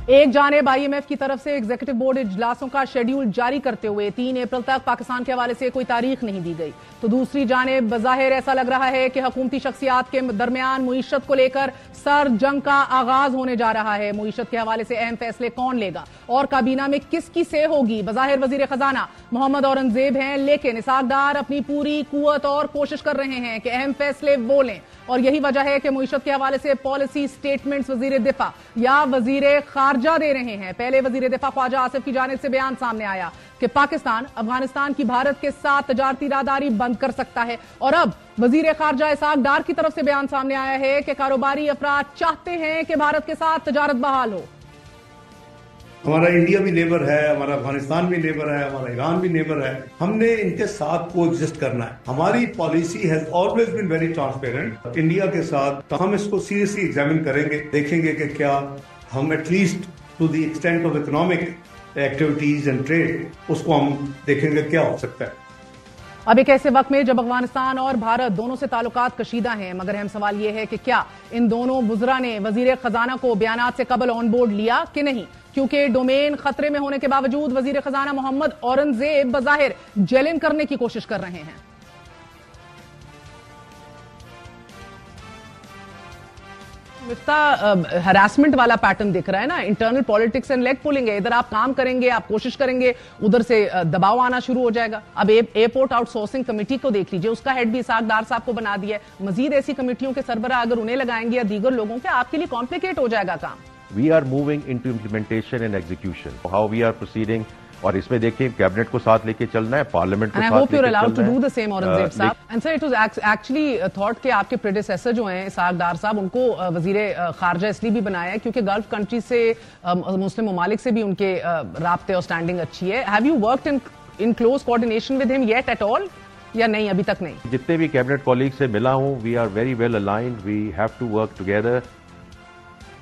ایک جانب IMF کی طرف سے ایگزیکٹو بورڈ اجلاسوں کا شیڈیول جاری کرتے ہوئے 3 اپریل تک پاکستان کے حوالے سے کوئی تاریخ نہیں دی گئی، تو دوسری جانب بظاہر ایسا لگ رہا ہے کہ حکومتی شخصیات کے درمیان معیشت کو لے کر سر جنگ کا آغاز ہونے جا رہا ہے۔ معیشت کے حوالے سے اہم فیصلے کون لے گا اور کابینہ میں کس کی سے ہوگی؟ بظاہر وزیر خزانہ محمد اورنگزیب ہیں، لیکن اسحاق ڈار اپنی پوری قوت اور کوشش کر رہے ہیں کہ اہم فیصلے وہ لیں، اور یہی وجہ ہے کہ معیشت کے حوالے سے پالیسی سٹیٹمنٹس وزیر دفاع یا وزیر خارجہ دے رہے ہیں۔ پہلے وزیر دفاع خواجہ آصف کی جانب سے بیان سامنے آیا کہ پاکستان افغانستان کی بھارت کے ساتھ تجارتی راہداری بند کر سکتا ہے، اور اب وزیر خارجہ اسحاق ڈار کی طرف سے بیان سامنے آیا ہے کہ کاروباری افراد چاہتے ہیں کہ بھارت کے ساتھ تجارت بحال ہو۔ ہمارا انڈیا بھی نیبر ہے، ہمارا افغانستان بھی نیبر ہے، ہمارا ایران بھی نیبر ہے، ہم نے ان کے ساتھ کو ایگزسٹ کرنا ہے۔ ہماری policy has always been very transparent India کے ساتھ، ہم اس کو سیریسلی ایگزامن کریں گے، دیکھیں گے کہ کیا ہم at least to the extent of economic activities and trade اس کو ہم دیکھیں گے کیا ہو سکتا ہے۔ اب ایک ایسے وقت میں جب افغانستان اور بھارت دونوں سے تعلقات کشیدہ ہیں، مگر اہم سوال یہ ہے کہ کیا ان دونوں وزراء نے وزیر خزانہ کو بیانات سے قبل آن بورڈ لیا کہ نہیں، کیونکہ ڈومین خطرے میں ہونے کے باوجود وزیر خزانہ محمد اورنگزیب بظاہر جیلن کرنے کی کوشش کر رہے ہیں۔ ہراسمنٹ والا پیٹرن دکھ رہا ہے نا، internal politics and leg pulling ہے، ادھر آپ کام کریں گے، آپ کوشش کریں گے، ادھر سے دباؤ آنا شروع ہو جائے گا۔ اب ایئرپورٹ آؤٹ سورسنگ کمیٹی کو دیکھ لیجئے، اس کا ہیڈ بھی اسحاق ڈار صاحب کو بنا دیا ہے، مزید ایسی کمیٹیوں کے سربراہ اگر انہیں لگائیں گے یا دیگر لوگوں کے، آپ کے لیے کمپلیکیٹ ہو جائے گا کام۔ We are moving into implementation and execution. How we are proceeding, اور اس میں دیکھیں کیبنٹ کو ساتھ لے کے چلنا ہے، پارلیمنٹ کو ساتھ لے کے چلنا ہے۔ And I hope you're allowed to do the same, Aurangzeb صاحب. And sir, it was actually thought کہ آپ کے predecessor جو ہیں اسحاق ڈار صاحب، ان کو وزیر خارجہ اس لیے بھی بنایا ہے کیونکہ گلف کنٹری سے، مسلم ممالک سے بھی ان کے رابطے اور سٹینڈنگ اچھی ہے۔ Have you worked in close coordination with him yet at all؟ یا نہیں، ابھی تک نہیں؟ جتنے بھی کیبنٹ کولیگ سے ملا ہوں، we are very well aligned, we have to work together.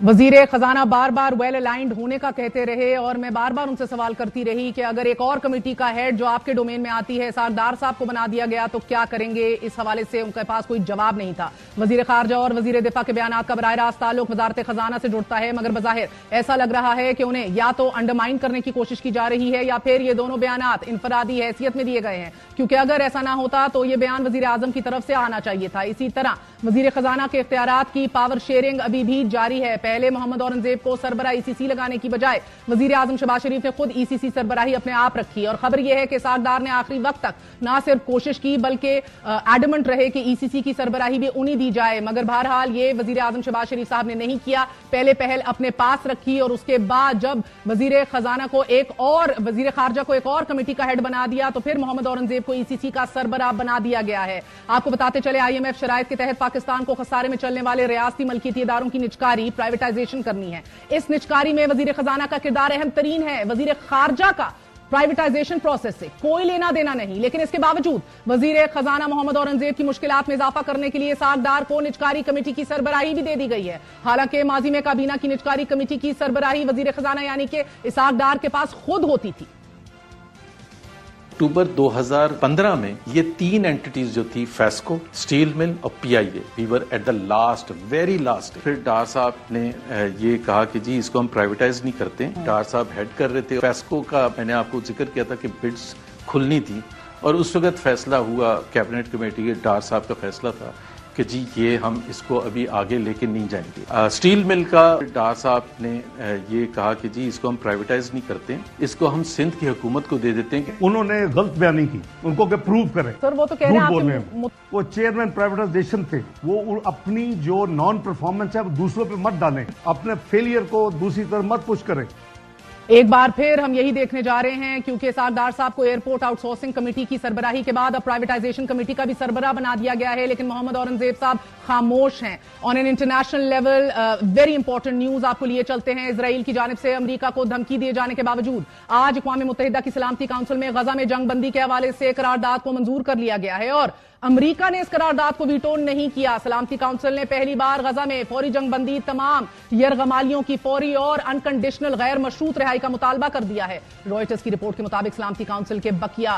وزیر خزانہ بار بار ویل الائنڈ ہونے کا کہتے رہے، اور میں بار بار ان سے سوال کرتی رہی کہ اگر ایک اور کمیٹی کا ہیڈ جو آپ کے ڈومین میں آتی ہے اسحاق ڈار صاحب کو بنا دیا گیا تو کیا کریں گے؟ اس حوالے سے ان کے پاس کوئی جواب نہیں تھا۔ وزیر خارجہ اور وزیر دفاع کے بیانات کا براہ راست تعلق وزارت خزانہ سے جڑتا ہے، مگر بظاہر ایسا لگ رہا ہے کہ انہیں یا تو انڈرمائن کرنے کی کوشش کی جا رہی ہے یا پھر یہ دونوں بیانات انفرادی حیثیت میں دیے گئے ہیں، کیونکہ اگر ایسا نہ ہوتا تو یہ بیان وزیر اعظم کی طرف سے آنا چاہیے تھا۔ اسی طرح وزیر خزانہ کے اختیارات کی پاور شیئرنگ ابھی بھی جاری ہے۔ پہلے محمد اورنگزیب کو سربراہ ECC لگانے کی بجائے وزیر اعظم شہباز شریف نے خود ECC سربراہی اپنے آپ رکھی، اور خبر یہ ہے کہ اسحاق ڈار نے آخری وقت تک نہ صرف کوشش کی بلکہ ایڈمنٹ رہے کہ ECC کی سربراہی بھی انہیں دی جائے، مگر بہرحال یہ وزیر اعظم شہباز شریف صاحب نے نہیں کیا، پہلے پہل اپنے پاس رکھی، اور اس کے بعد جب وزیر خزانہ کو وزیر خارجہ کو ایک اور کمیٹی کا ہیڈ بنا دیا تو پھر محمد اورنگزیب کو ECC کا سربراہ بنا دیا گیا ہے۔ آپ کو بتاتے چلے IMF شرائط کے تحت پاکستان کو خسارے میں چلنے والے ریاستی ملکیتی اداروں کی نجکاری، پرائیویٹائزیشن کرنی ہے۔ اس نجکاری میں وزیر خزانہ کا کردار اہم ترین ہے۔ وزیر خارجہ کا پرائیویٹائزیشن پروسیس سے کوئی لینا دینا نہیں، لیکن اس کے باوجود وزیر خزانہ محمد اورنگزیب کی مشکلات میں اضافہ کرنے کے لیے اسحاق ڈار کو نجکاری کمیٹی کی سربراہی بھی دے دی گئی ہے۔ حالانکہ ماضی میں کابینہ کی نجکاری کمیٹی کی سربراہی وزیر خزانہ یعنی کہ اسحاق ڈار کے پاس خود ہوتی تھی۔ اکتوبر 2015 میں یہ 3 اینٹیز جو تھی، فیسکو، اسٹیل مل اور PIA، we are at the last, very last. پھر ڈار صاحب نے یہ کہا کہ جی اس کو ہم پرائیویٹائز نہیں کرتے، ڈار صاحب ہیڈ کر رہے تھے فیسکو کا، میں نے آپ کو ذکر کیا تھا کہ بڈز کھلنی تھی، اور اس وقت فیصلہ ہوا کیبنٹ کمیٹی کے، ڈار صاحب کا فیصلہ تھا کہ جی یہ ہم اس کو ابھی آگے لے کے نہیں جائیں گے۔ اسٹیل مل کا ڈار صاحب نے یہ کہا کہ جی اس کو ہم پرائیویٹائز نہیں کرتے، اس کو ہم سندھ کی حکومت کو دے دیتے ہیں۔ انہوں نے غلط بیانی کی، ان کو کہ پروو کریں۔ سر وہ تو کہہ رہے ہیں وہ چیئرمین پرائیویٹائزیشن تھے، وہ اپنی جو نان پرفارمنس ہے وہ دوسروں پہ مت ڈالیں، اپنے فیلئر کو دوسری طرف مت پش کریں۔ ایک بار پھر ہم یہی دیکھنے جا رہے ہیں، کیونکہ اسحاق ڈار صاحب کو ایئرپورٹ آؤٹ سورسنگ کمیٹی کی سربراہی کے بعد اب پرائیویٹائزیشن کمیٹی کا بھی سربراہ بنا دیا گیا ہے، لیکن محمد اورنگزیب صاحب خاموش ہیں۔ On an international level very important news آپ کو لیے چلتے ہیں۔ اسرائیل کی جانب سے امریکہ کو دھمکی دیے جانے کے باوجود آج اقوام متحدہ کی سلامتی کونسل میں غزہ میں جنگ بندی کے حوالے سے قرارداد کو منظور کر لیا گیا ہے، اور امریکہ نے اس قرارداد کو ویٹو نہیں کیا۔ سلامتی کونسل نے پہلی بار غزہ میں فوری جنگ بندی، تمام یرغمالیوں کی فوری اور انکنڈیشنل غیر مشروط رہائی کا مطالبہ کر دیا ہے۔ روئٹرز کی رپورٹ کے مطابق سلامتی کونسل کے بقیہ